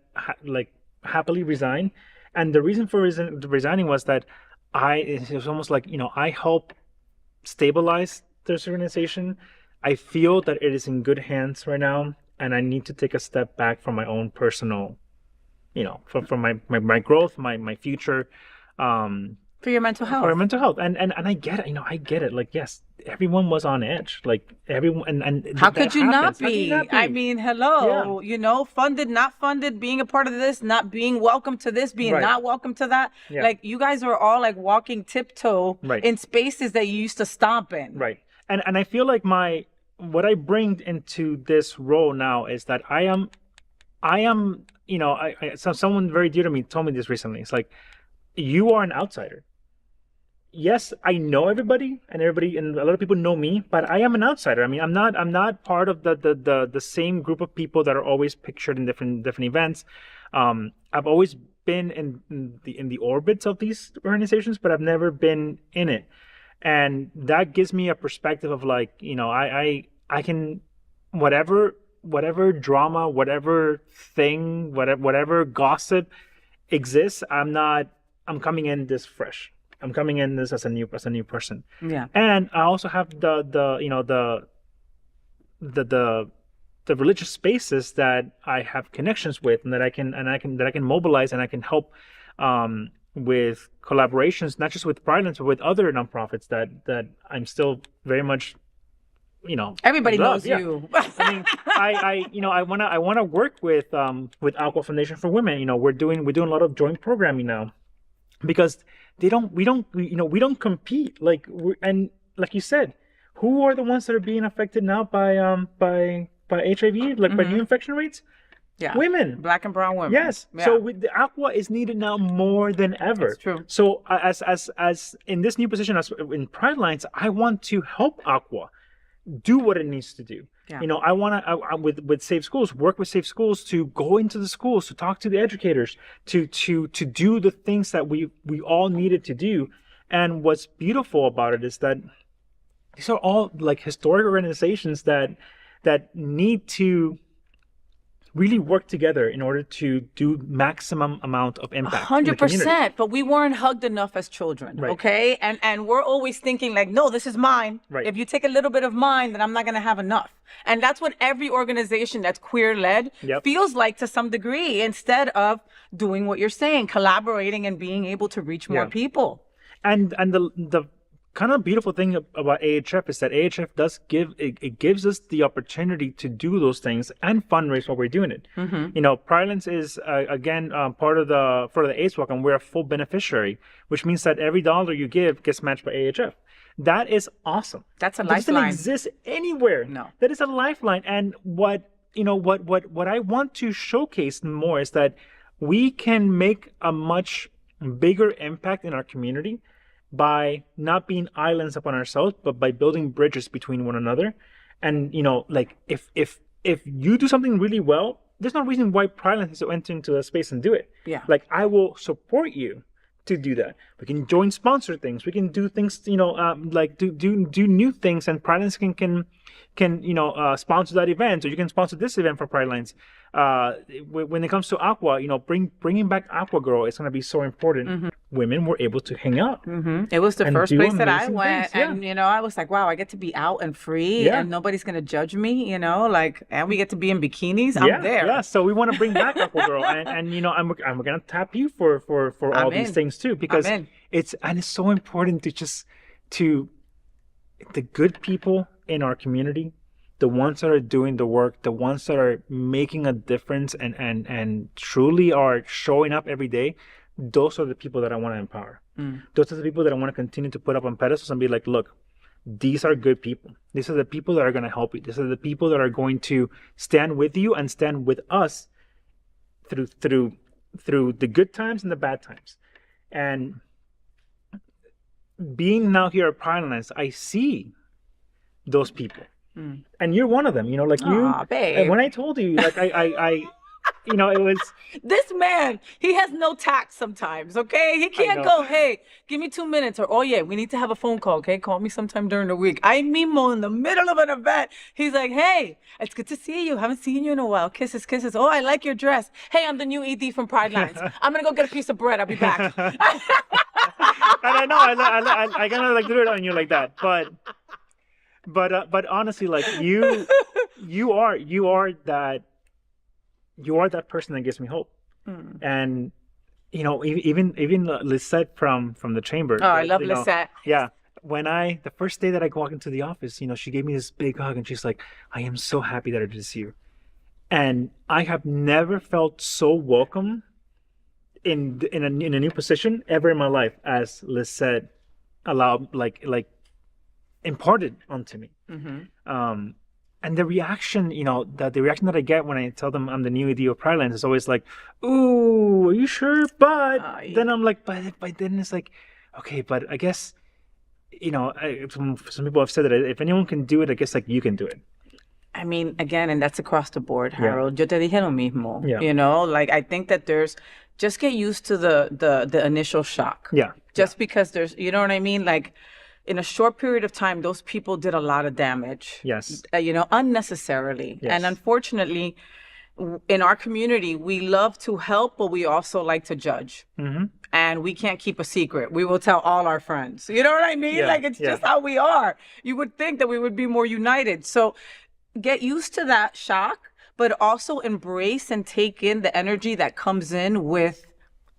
like happily resigned, and the reason for resigning was that it was almost like I help stabilize this organization. I feel that it is in good hands right now, and I need to take a step back from my own personal, from my growth, my future, For your mental health. for mental health. And I get it. I get it. Like, yes, everyone was on edge. Like everyone, and How that could you not happens. How could you be? not be? I mean, hello, funded, not funded, being a part of this, not being welcome to this, being Right. not welcome to that. Yeah. Like, you guys are all like walking tiptoe Right. in spaces that you used to stomp in. Right. And I feel like what I bring into this role now is that I am someone very dear to me told me this recently. It's like, you are an outsider. Yes, I know everybody, and a lot of people know me, but I am an outsider. I mean, I'm not part of the same group of people that are always pictured in different events. I've always been in the orbits of these organizations, but I've never been in it. And that gives me a perspective of like, I can, whatever drama, whatever thing, whatever gossip exists, I'm coming in this fresh. I'm coming in this as a new person. Yeah. And I also have the religious spaces that I have connections with, and that I can mobilize, and I can help with collaborations, not just with Pridelands, but with other nonprofits that I'm still very much, Everybody love. knows Yeah. you. I mean, I want to work with Aqua Foundation for Women. We're doing a lot of joint programming now, because we don't compete, and like you said, who are the ones that are being affected now by HIV, by new infection rates? Yeah. Women. Black and brown women. Yes. Yeah. So the Aqua is needed now more than ever. That's true. So as in this new position, as in Pride Lines, I want to help Aqua do what it needs to do. Yeah. I want to with Safe Schools, work with Safe Schools to go into the schools, to talk to the educators, to do the things that we all needed to do. And what's beautiful about it is that these are all like historic organizations that need to really work together in order to do maximum amount of impact. 100%. But we weren't hugged enough as children. Right. Okay. And we're always thinking like, no, this is mine. Right. If you take a little bit of mine, then I'm not going to have enough. And that's what every organization that's queer led Yep. feels like to some degree, instead of doing what you're saying, collaborating and being able to reach more Yeah. people. And the kind of beautiful thing about AHF is that AHF does gives us the opportunity to do those things and fundraise while we're doing it. Pridelands is again part of for the AIDS Walk, and we're a full beneficiary, which means that every dollar you give gets matched by AHF. That is awesome. That's a That lifeline. doesn't exist anywhere. No. That is a lifeline. And what I want to showcase more is that we can make a much bigger impact in our community by not being islands upon ourselves, but by building bridges between one another. And like if you do something really well, there's no reason why Pridelands has to enter into a space and do it. Yeah. Like, I will support you to do that. We can join sponsor things. We can do things, like do new things, and Pridelands can sponsor that event, or you can sponsor this event for Pridelines. When it comes to Aqua, bringing back Aqua Girl is going to be so important. Women were able to hang out. It was the And first do place that I amazing went, things, and I was like, wow, I get to be out and free, Yeah. and nobody's gonna judge me, and we get to be in bikinis. I'm there. Yeah. So we want to bring back Aqua Girl, and I'm gonna tap you for all I'm these in. things too, because I'm in. it's so important to the good people in our community, the ones that are doing the work, the ones that are making a difference and truly are showing up every day. Those are the people that I want to empower. Those are the people that I want to continue to put up on pedestals and be like, look, these are good people. These are the people that are going to help you. These are the people that are going to stand with you and stand with us through the good times and the bad times. And being now here at Pridelands, I see those people. And you're one of them, like you. Aw, babe. And when I told you, like I it was. This man, he has no tact sometimes, okay? He can't go, hey, give me 2 minutes, or, oh yeah, we need to have a phone call, okay? Call me sometime during the week. I mimo in the middle of an event. He's like, hey, it's good to see you. Haven't seen you in a while. Kisses, kisses. Oh, I like your dress. Hey, I'm the new ED from Pride Lines. I'm gonna go get a piece of bread. I'll be back. And I know, I kind of like do it on you like that, but honestly, like you are that person that gives me hope. And even Lisette from the chamber. Oh, I love Lisette. Yeah, the first day that I walked into the office, she gave me this big hug and she's like, I am so happy that I did see you. And I have never felt so welcome in a new position ever in my life as Lisette allowed, like imparted onto me. And the reaction, the reaction that I get when I tell them I'm the new ED of Pride Lines is always like, ooh, are you sure? But then I'm like, but then it's like, okay, but I guess, some people have said that if anyone can do it, I guess like you can do it. I mean, again, and that's across the board, Harold. Yeah. Yo te dije lo mismo. Yeah. Like I think that just get used to the initial shock. Yeah. Just because there's, you know what I mean? Like, in a short period of time, those people did a lot of damage. Yes. Unnecessarily. Yes. And unfortunately, in our community, we love to help, but we also like to judge. And we can't keep a secret. We will tell all our friends. You know what I mean? Yeah. Like, it's just how we are. You would think that we would be more united. So get used to that shock, but also embrace and take in the energy that comes in with,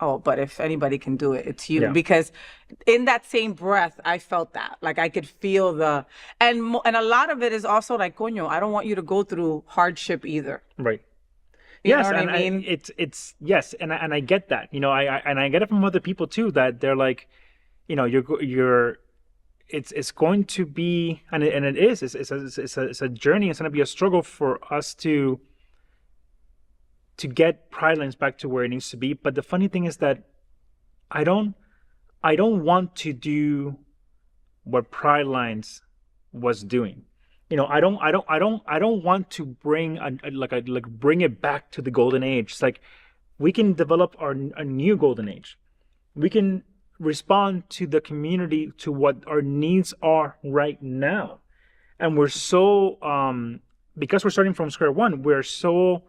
oh, but if anybody can do it, it's you. Yeah. Because in that same breath, I felt that. Like I could feel and a lot of it is also like, coño, I don't want you to go through hardship either. Right. You Yes, know what and I mean? it's yes, and I get that. I get it from other people too, that they're like, it's going to be, and it is, it's a journey. It's going to be a struggle for us to get Pride Lines back to where it needs to be. But the funny thing is that I don't want to do what Pride Lines was doing. I don't want to bring bring it back to the golden age. It's like we can develop a new golden age. We can respond to the community, to what our needs are right now. And we're so because we're starting from square one, we're so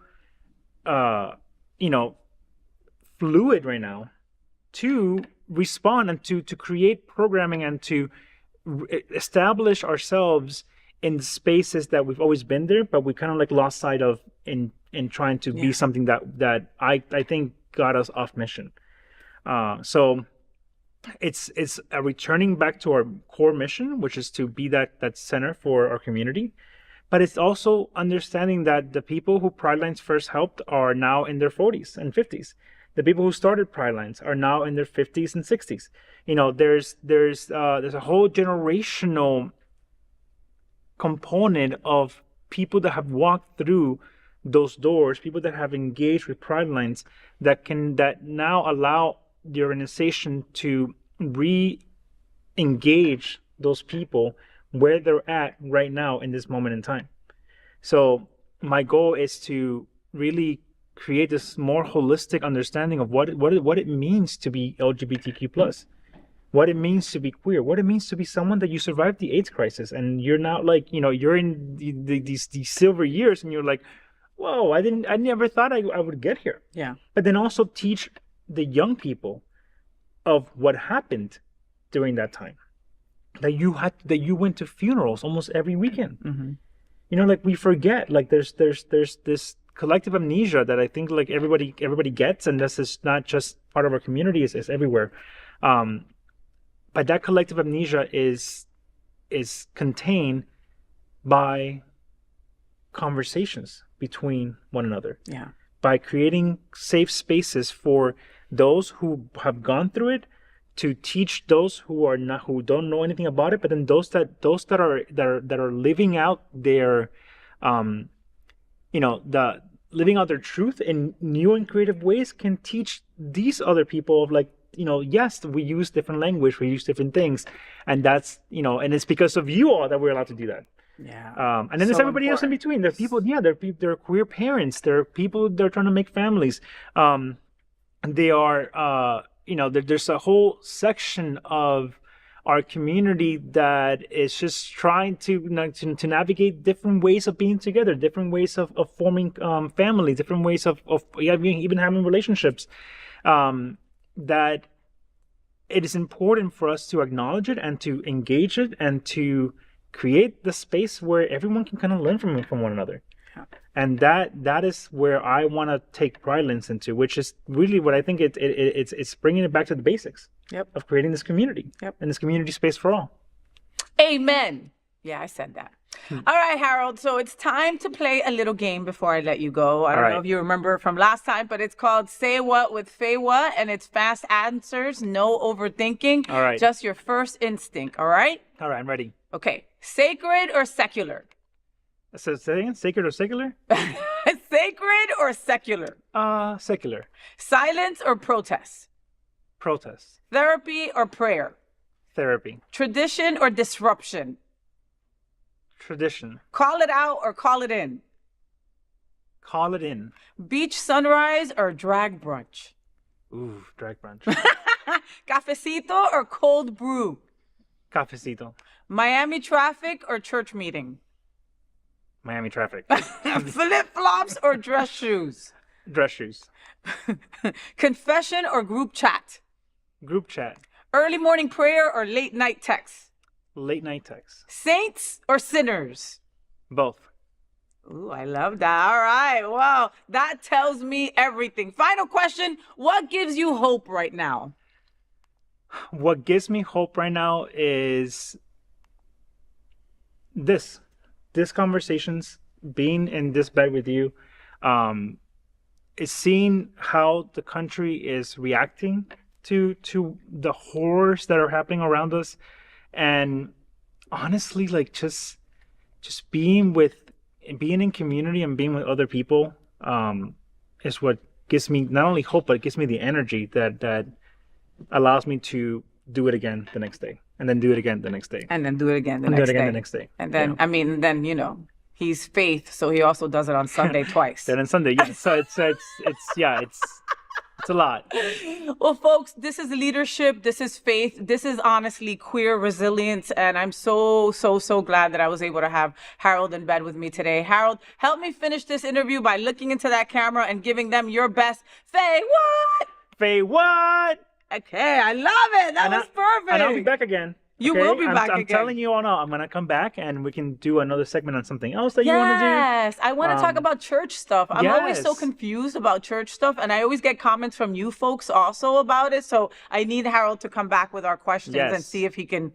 fluid right now to respond and to create programming and to establish ourselves in the spaces that we've always been there, but we kind of like lost sight of in trying to be something that I think got us off mission. So it's a returning back to our core mission, which is to be that center for our community. But it's also understanding that the people who Pride Lines first helped are now in their 40s and 50s. The people who started Pride Lines are now in their 50s and 60s. There's a whole generational component of people that have walked through those doors, people that have engaged with Pride Lines, that now allow the organization to re-engage those people where they're at right now in this moment in time. So my goal is to really create this more holistic understanding of what it means to be LGBTQ+, what it means to be queer, what it means to be someone that you survived the AIDS crisis and you're not like, you're in these silver years and you're like, whoa, I never thought I would get here. Yeah. But then also teach the young people of what happened during that time. That you went to funerals almost every weekend. Like we forget, like there's this collective amnesia that I think like everybody gets, and this is not just part of our community, it's everywhere. But that collective amnesia is contained by conversations between one another. Yeah. By creating safe spaces for those who have gone through it, to teach those who don't know anything about it, but then those that are living out their living out their truth in new and creative ways can teach these other people of like, yes, we use different language, we use different things, and that's and it's because of you all that we're allowed to do that. Yeah. And then there's So everybody else in important. between. There are people, yeah, there are queer parents. There are people that are trying to make families. They are, there's a whole section of our community that is just trying to navigate different ways of being together, different ways of forming families, different ways of even having relationships. That it is important for us to acknowledge it and to engage it and to create the space where everyone can kind of learn from one another. Yeah. And that is where I want to take Pridelines into, which is really what I think it's bringing it back to the basics. Yep. Of creating this community. Yep. And this community space for all. Amen. Yeah, I said that. All right, Harold. So it's time to play a little game before I let you go. I don't know if you remember from last time, but it's called Say What with FayWhat, and it's fast answers, no overthinking. All right. Just your first instinct. All right? All right, I'm ready. Okay. Sacred or secular? So say again, sacred or secular? Sacred or secular? Secular. Silence or protest? Protest. Therapy or prayer? Therapy. Tradition or disruption? Tradition. Call it out or call it in? Call it in. Beach sunrise or drag brunch? Ooh, drag brunch. Cafecito or cold brew? Cafecito. Miami traffic or church meeting? Miami traffic. Flip-flops or dress shoes? Dress shoes. Confession or group chat? Group chat. Early morning prayer or late night text? Late night text. Saints or sinners? Both. Ooh, I love that. All right. Wow. That tells me everything. Final question. What gives you hope right now? What gives me hope right now is this conversations, being in this bed with you, is seeing how the country is reacting to the horrors that are happening around us. And honestly, like just being in community and being with other people is what gives me not only hope, but it gives me the energy that allows me to do it again the next day, and then do it again the next day, And then do it again the and next do it again day. the next day. And then, Yeah. I mean, then, he's faith, so he also does it on Sunday twice. Then on Sunday, yeah. So it's a lot. Well, folks, this is leadership. This is faith. This is honestly queer resilience. And I'm so glad that I was able to have Harold in bed with me today. Harold, help me finish this interview by looking into that camera and giving them your best. FayWhat? FayWhat? Okay, I love it. That was perfect. And I'll be back again. You okay? will be back I'm again. telling you all now, I'm going to come back and we can do another segment on something else that you want to do. Yes, I want to talk about church stuff. I'm always so yes. confused about church stuff, and I always get comments from you folks also about it. So I need Harold to come back with our questions and Yes. see if he can,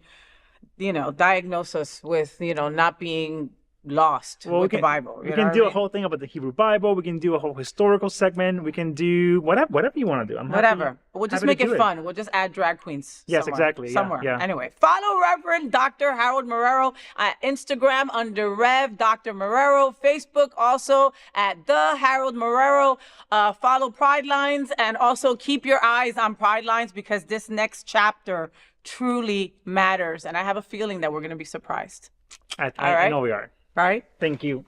diagnose us with, not being lost with the Bible. We can do a whole thing about the Hebrew Bible. We can do a whole historical segment. We can do whatever you want to do. Whatever. We'll just make it fun. We'll just add drag queens. Yes, exactly. Somewhere. Yeah. Anyway, follow Reverend Dr. Harold Marrero at Instagram under Rev Dr. Marrero. Facebook also at The Harold Marrero. Follow Pridelines and also keep your eyes on Pridelines because this next chapter truly matters. And I have a feeling that we're going to be surprised. I know we are. Right? Thank you.